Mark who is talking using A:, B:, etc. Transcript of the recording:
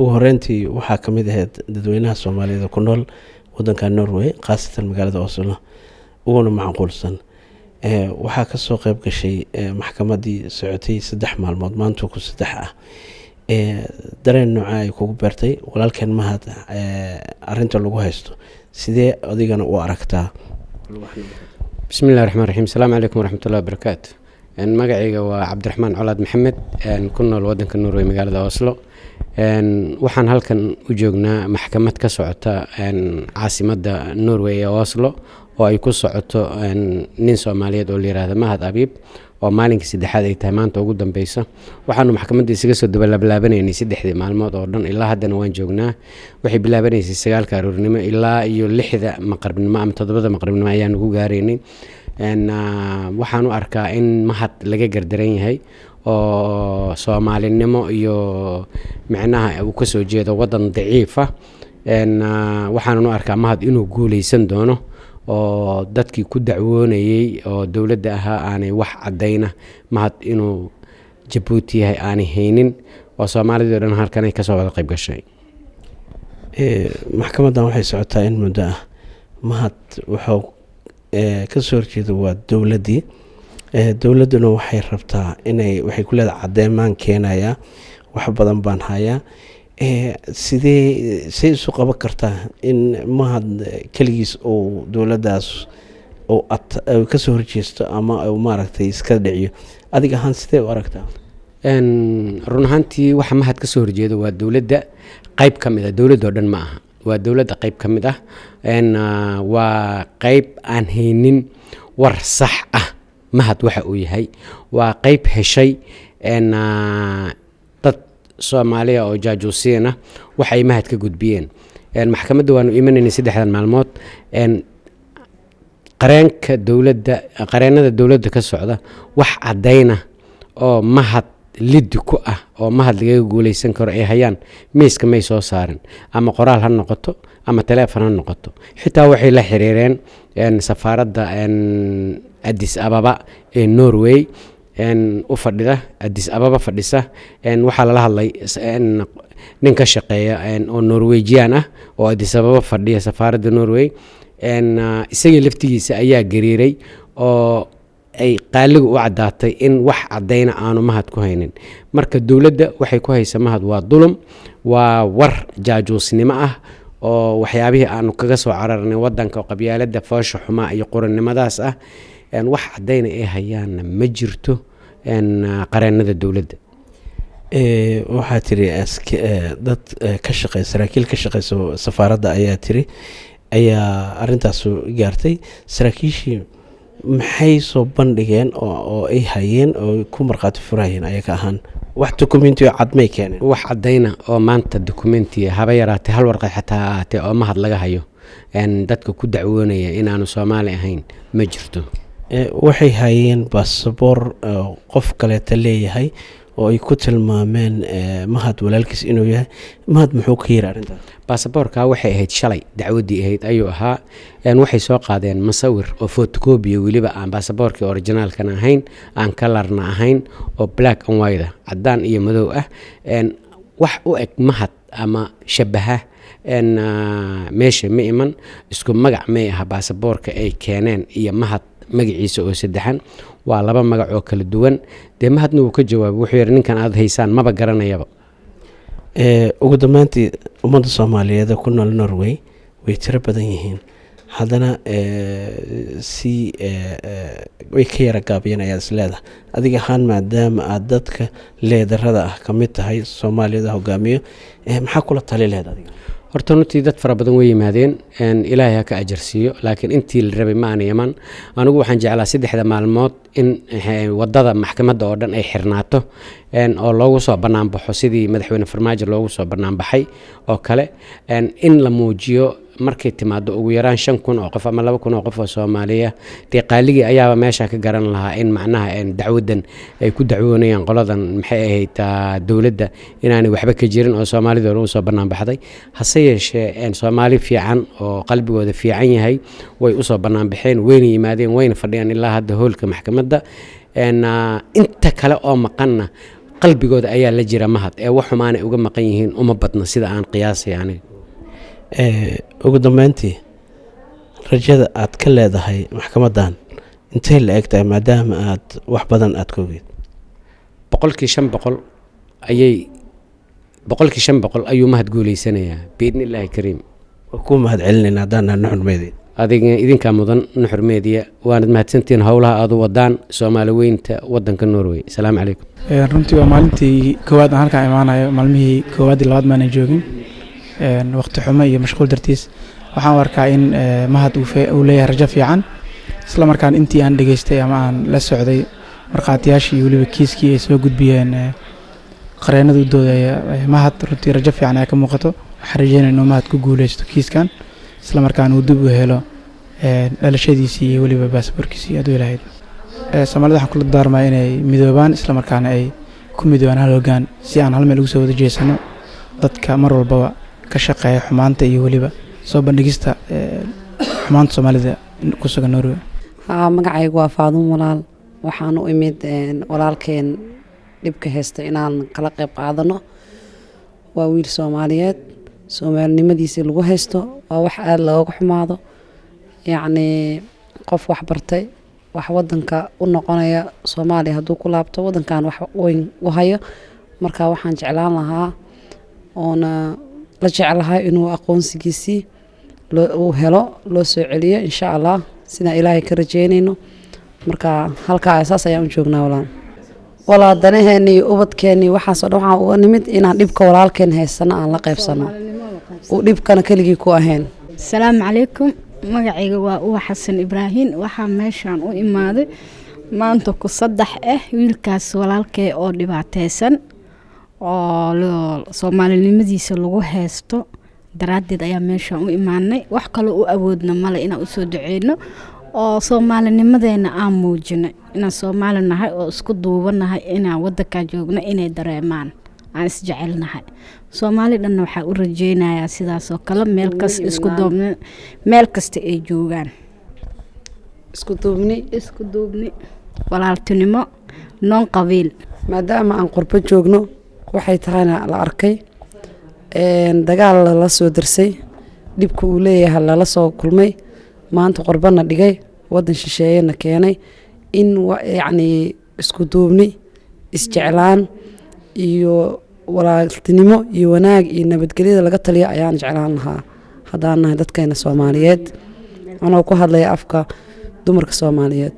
A: ugu horeyntii waxaa ka mid ahayd dadweynaha Soomaaliyeed ku nool wadanka Norway khaasatan magaalada Oslo uguna macquulsan waxaa ka soo qayb gashay maxkamadii socotay 3 maalmood maanta ku 3 ah dareen nooca ay kugu beertay walaalkeen mahad arinta lagu haysto sidee adigana u aragtaa
B: bismillaahir rahmaanir rahiim assalaamu alaykum waraxmatullaahi wabarakaatuh magacayga waa Cabdiraxmaan Colaad Maxamed ku nool wadanka Norway magaalada Oslo waxaan halkan u joognaa maxkamad ka socota caasimadda Norway ee Oslo oo ay ku socoto nin Soomaaliyeed oo la yiraahdo Mahad Abiib oo maalinkii saddexaad ay tahay maanta ugu dambaysa waxaanu maxkamadda isaga soo dabalaabaneynay 3 maalmood oo dhan ilaa haddana waan joognaa waxay bilaabanaysay 9 aroornimo ilaa iyo 6 maqribnimo ama 7 maqribnimo ayaan ugu gaareynay waxaan u arkaa in Mahad laga gardaran yahay oo Soomaalinimo iyo macnaha uu ka soo jeedo wadan daciif ah waxaan u arkaa Mahad inuu guuleysan doono oo dadkii ku dacwoonayay oo dawladda ahaa aanay wax cadeyna Mahad inuu Djibouti yahay aanay haynin oo Soomaalida dhan halkan ay ka soo wada qayb gashay
A: maxkamaddan waxay socotaa in muddo ah Mahad wuxuu ka soo horjeedo waa dawladdii dawladduna waxay rabtaa inay waxay ku leedahay cadeemaan keenaya wax badan baan hayaa sidee isu qaban kartaa in Mahad kaligiis oo dawladdaas oo ka soo horjeesto ama uu maaragtay iska dhiciyo adiga ahaan sidee u aragtaa
B: run ahaantii waxa Mahad ka soo horjeedo waa dawladda qayb ka mid ah dawladda oo dhan ma aha waa dawladda qayb ka mid ah waa qayb aan haynin war sax ah Mahad waxa uu yahay waa qayb heshay dad Soomaaliya oo jaajuusiina waxay Mahad ka gudbiyeen maxkamadda waanu iimaynay 3 maalmood qareenada dawladda ka socda wax cadeyna oo Mahad lid ku ah oo Mahad laga guuleysan karo ay hayaan miiska may soo saarin ama qoraal ha noqoto ama telefoon ha noqoto xitaa waxay la xiriireen safaaradda Addis Ababa ee Norway u fadhida Addis Ababa fadhisa waxa la hadlay nin ka shaqeeya oo Norwegian ah oo Addis Ababa fadhiya safaaradda Norway isaga laftigiisa ayaa gariiray oo ay qaaligu u cadaatay in wax cadeyna aanu Mahad ku haynin marka dawladda waxay ku haysaa Mahad waa dulum waa war jaajuusnimo ah oo waxyaabihii aanu kaga soo cararnay wadanka qabyaaladda foosho xuma iyo qorannimadaas ah wax cadeyna ay hayaan ma jirto qareenada dawladda
A: waxaa tiri dad ka shaqeeya saraakiil ka shaqeyso safaaradda ayaa arintaas gaartay saraakiishii maxay soo bandhigeen oo ay hayeen oo ku marqaati furayeen ayaga ahaan wax documenti cad may keeneen
B: wax cadeyna oo maanta documenti haba yaraatay hal warqad xataa ahaatee oo Mahad laga hayo dadka ku dacwoonaya inaanu Soomaali ahayn ma jirto
A: waxay hayeen passport qof kale leeyahay oo ay ku tilmaameen Mahad walaalkiis inuu yahay Mahad muxuu ka yiri arinta
B: passportka waxay ahayd shalay dacwadii ahayd ayuu ahaa waxay soo qaadeen masawir oo photocopy waliba aan passportkii originalkan ahayn aan colorna ahayn oo black and white cadaan iyo madow ah wax u eg Mahad ama shabaha meesha ma iman isku magac may aha passportka ay keeneen iyo Mahad magaciisa oo saddexan waa 2 magac oo kala duwan Mahadna uu ka jawaabay wuxuu yiri ninkan aad haysaan maba garanayaba
A: ugu dambeyntii ummadda Soomaaliyeed ku nool Norway way tiro badan yihiin haddana way ka yara gaabiyeen ayaa isleedahay adiga ahaan maadaama aad dadka leedarada ah ka mid tahay Soomaalida hogaamiyo maxaa kula tali lahayd adiga
B: horta runtii dad fara badan way yimaadeen Ilaahay ha ka ajarsiiyo laakiin intii la rabay ma aan iman anigu waxaan jeclaa 3 maalmood in wadada maxkamadda oo dhan ay xirnaato oo loogu soo banaan baxo sidii madaxweyne Farmaajo loogu soo banaan baxay oo kale in la muujiyo markay timaado ugu yaraan 5,000 oo qof ama 2,000 oo qof oo Soomaaliya qaaligii ayaaba meesha ka garan lahaa in macnaha dacwadan ay ku dacwoonayaan qoladan maxay ahayd dawladda inaanay waxba ka jirin oo Soomaalida loo soo banaan baxday hase yeeshee Soomaali fiican oo qalbigooda fiican yahay way u soo banaan baxeen wayna yimaadeen wayna fadhiyaan ilaa hadda hoolka maxkamadda inta kale oo maqanna qalbigooda ayaa la jira mahad ee wax xumaan ay uga maqan yihiin uma badna sida aan qiyaasay aniga.
A: ugu dambeyntii rajada aad ka leedahay maxkamadan intee la eg tahay maadaama aad wax badan aad ka ogeed?
B: 500% ayuu mahad guuleysanayaa biidni illaahi kariim.
A: ku mahad celinayna haddaan nuxur meedia
B: idinkaa mudan nuxur meedia waanad mahadsantihiin howlaha aad u wadaan Soomaali weynta wadanka Norway. Assalaamu calaykum.
C: runtii waa maalintii koowaad aan halkaan imaanayo, maalmihii koowaad iyo labaad maanan joogin waqti xumo iyo mashquul dartiis. waxaan arkaa in mahad uu leeyahay rajo fiican, isla markaan intii aan dhageystay ama aan la socday marqaatiyaashii iyo weliba kiiskii ay soo gudbiyeen qareenada u doodaya mahad, runtii rajo fiican ayaa ka muuqato. waxaan rajeynaya inuu mahad ku guuleysto kiiskan, isla markaan uu dib u helo dhalashadiisii iyo weliba baasaboorkiisii hadduu ilahayd. Soomaalida waxaan kula daarmaa inay midoobaan, isla markaana ay ku midoobaan hal hoggaan si aan hal meel ugu soo wada jeesano. dadka mar walbaba ka shaqeeya xumaanta iyo weliba soo bandhigista xumaanta Soomaalida ku sugan Norway.
D: magacaygu waa Faadumo Walaal. waxaan u imid walaalkeen dhibka haysta inaan kala qayb qaadano. waa wiil Soomaaliyeed, Soomaalinimadiisa lagu haysto waa wax aad looga xumaado. yacni qof wax bartay wax wadanka u noqonaya Soomaaliya hadduu ku laabto wadankan wax weyn u hayo. marka waxaan jeclaan lahaa oona la jeclahay inuu aqoonsigiisii uu helo loo soo celiyo insha Allah sida Ilaahay ka rajeynayno. marka halka asaas ayaan u joognaa walaal danaheeni ubadkeeni waxaas oo dhan waxaan uga nimid inaan dhibka walaalkeen haysano aan la qaybsano oo dhibkana kaligii ku ahayn.
E: Assalaamu calaykum. magacayga waa Uwa Xasan Ibraahin. waxaan meeshaan u imaaday maanta ku 3 wiilkaas walaalkee oo dhibaataysan oo Soomaalinimadiisa lagu haysto daraadeed ayaa meeshaan u imaanay. wax kale u awoodna male inaan u soo duceeyno oo Soomaalinimadeena aan muujino inaan Soomaali nahay oo isku duubanahay inaan wadanka joogno inay dareemaan aan isjecelnahay. Soomaali dhan waxaa u rajeynayaa sidaas oo kale meel kasta ay joogaan
D: isku duubni
E: walaaltinimo noon qabiil.
D: maadaama aan qurbo joogno waxay tahayna la arkay dagaal la soo dirsay dhibka uu leeyahay lala soo kulmay maanta qurbana dhigay wadan shisheeyana keenay in yacni isku duubni isjeclaan iyo walaaltinimo iyo wanaag iyo nabadgelyada laga taliyo ayaan jeclaan lahaa haddaan nahay dadkeena Soomaaliyeed anoo ku hadlaya afka dumarka Soomaaliyeed.